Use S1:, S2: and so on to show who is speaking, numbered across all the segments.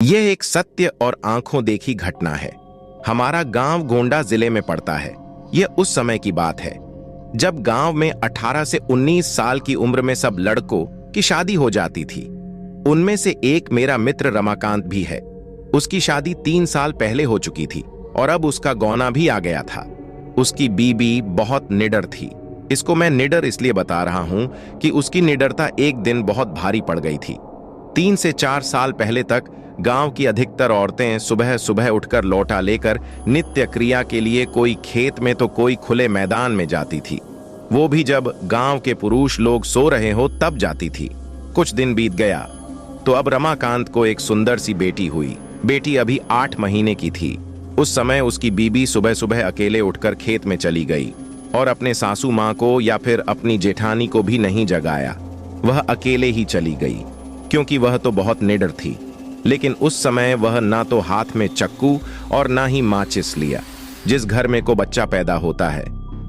S1: यह एक सत्य और आंखों देखी घटना है। हमारा गांव गोंडा जिले में पड़ता है। यह उस समय की बात है जब गांव में 18 से 19 साल की उम्र में सब लड़कों की शादी हो जाती थी। उनमें से एक मेरा मित्र रमाकांत भी है। उसकी शादी 3 साल पहले हो चुकी थी और अब उसका गौना भी आ गया था। उसकी बीबी बहुत निडर थी। इसको मैं निडर इसलिए बता रहा हूं कि उसकी निडरता एक दिन बहुत भारी पड़ गई थी। 3 से 4 साल पहले तक गांव की अधिकतर औरतें सुबह सुबह उठकर लौटा लेकर नित्य क्रिया के लिए कोई खेत में तो कोई खुले मैदान में जाती थी। वो भी जब गांव के पुरुष लोग सो रहे हो तब जाती थी। कुछ दिन बीत गया तो अब रमाकांत को एक सुंदर सी बेटी हुई। बेटी अभी 8 महीने की थी। उस समय उसकी बीबी सुबह सुबह अकेले उठकर खेत में चली गई और अपने सासू माँ को या फिर अपनी जेठानी को भी नहीं जगाया। वह अकेले ही चली गई क्योंकि वह तो बहुत निडर थी। लेकिन उस समय वह ना तो हाथ में चक्कू और ना ही माचिस लिया। जिस घर में को बच्चा पैदा होता है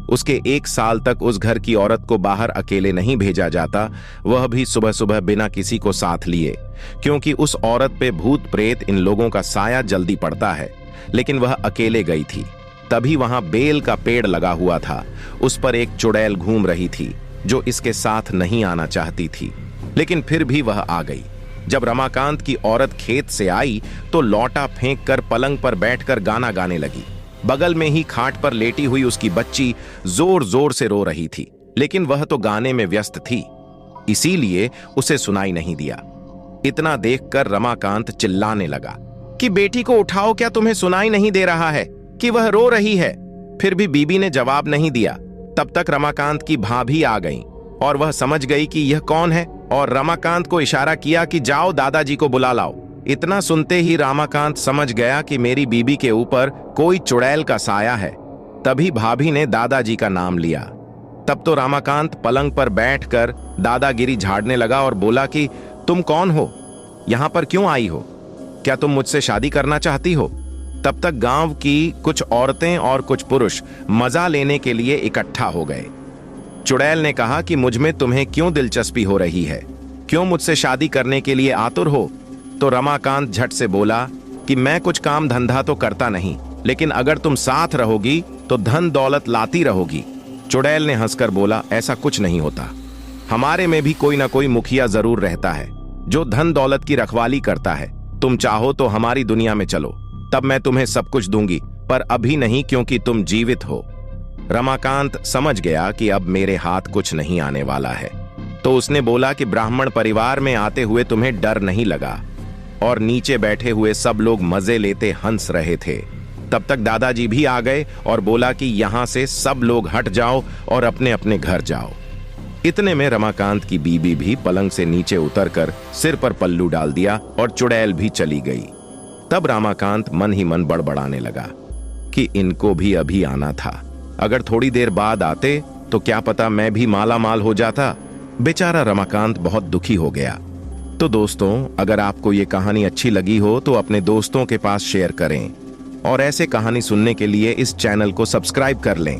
S1: उसके 1 साल तक उस घर की औरत को बाहर अकेले नहीं भेजा जाता, वह भी सुबह सुबह बिना किसी को साथ लिए, क्योंकि उस औरत पे भूत प्रेत इन लोगों का साया जल्दी पड़ता है। लेकिन वह अकेले गई थी। तभी वहां बेल का पेड़ लगा हुआ था। उस पर एक चुड़ैल घूम रही थी जो इसके साथ नहीं आना चाहती थी, लेकिन फिर भी वह आ गई। जब रमाकांत की औरत खेत से आई तो लौटा फेंक कर पलंग पर बैठकर गाना गाने लगी। बगल में ही खाट पर लेटी हुई उसकी बच्ची जोर जोर से रो रही थी, लेकिन वह तो गाने में व्यस्त थी, इसीलिए उसे सुनाई नहीं दिया। इतना देखकर रमाकांत चिल्लाने लगा कि बेटी को उठाओ, क्या तुम्हें सुनाई नहीं दे रहा है कि वह रो रही है? फिर भी बीबी ने जवाब नहीं दिया। तब तक रमाकांत की भाभी आ गई और वह समझ गई कि यह कौन है और रमाकांत को इशारा किया कि जाओ दादाजी को बुला लाओ। इतना सुनते ही रमाकांत समझ गया कि मेरी बीबी के ऊपर कोई चुड़ैल का साया है। तभी भाभी ने दादाजी का नाम लिया। तब तो रमाकांत पलंग पर बैठकर दादागिरी झाड़ने लगा और बोला कि तुम कौन हो? यहां पर क्यों आई हो? क्या तुम मुझसे शादी करना चाहती हो? तब तक गांव की कुछ औरतें और कुछ पुरुष मजा लेने के लिए इकट्ठा हो गए। चुड़ैल ने कहा कि मुझमें तुम्हें क्यों दिलचस्पी हो रही है? क्यों मुझसे शादी करने के लिए आतुर हो? तो रमाकांत झट से बोला कि मैं कुछ काम धंधा तो करता नहीं, लेकिन अगर तुम साथ रहोगी तो धन दौलत लाती रहोगी। चुड़ैल ने हंसकर बोला, ऐसा कुछ नहीं होता। हमारे में भी कोई ना कोई मुखिया जरूर रहता है जो धन दौलत की रखवाली करता है। तुम चाहो तो हमारी दुनिया में चलो, तब मैं तुम्हें सब कुछ दूंगी, पर अभी नहीं क्योंकि तुम जीवित हो। रमाकांत समझ गया कि अब मेरे हाथ कुछ नहीं आने वाला है, तो उसने बोला कि ब्राह्मण परिवार में आते हुए तुम्हें डर नहीं लगा? और नीचे बैठे हुए सब लोग मजे लेते हंस रहे थे। तब तक दादाजी भी आ गए और बोला कि यहां से सब लोग हट जाओ और अपने अपने घर जाओ। इतने में रमाकांत की बीबी भी पलंग से नीचे उतरकर सिर पर पल्लू डाल दिया और चुड़ैल भी चली गई। तब रमाकांत मन ही मन बड़बड़ाने लगा कि इनको भी अभी आना था। अगर थोड़ी देर बाद आते तो क्या पता मैं भी माला माल हो जाता। बेचारा रमाकांत बहुत दुखी हो गया। तो दोस्तों, अगर आपको ये कहानी अच्छी लगी हो तो अपने दोस्तों के पास शेयर करें और ऐसे कहानी सुनने के लिए इस चैनल को सब्सक्राइब कर लें।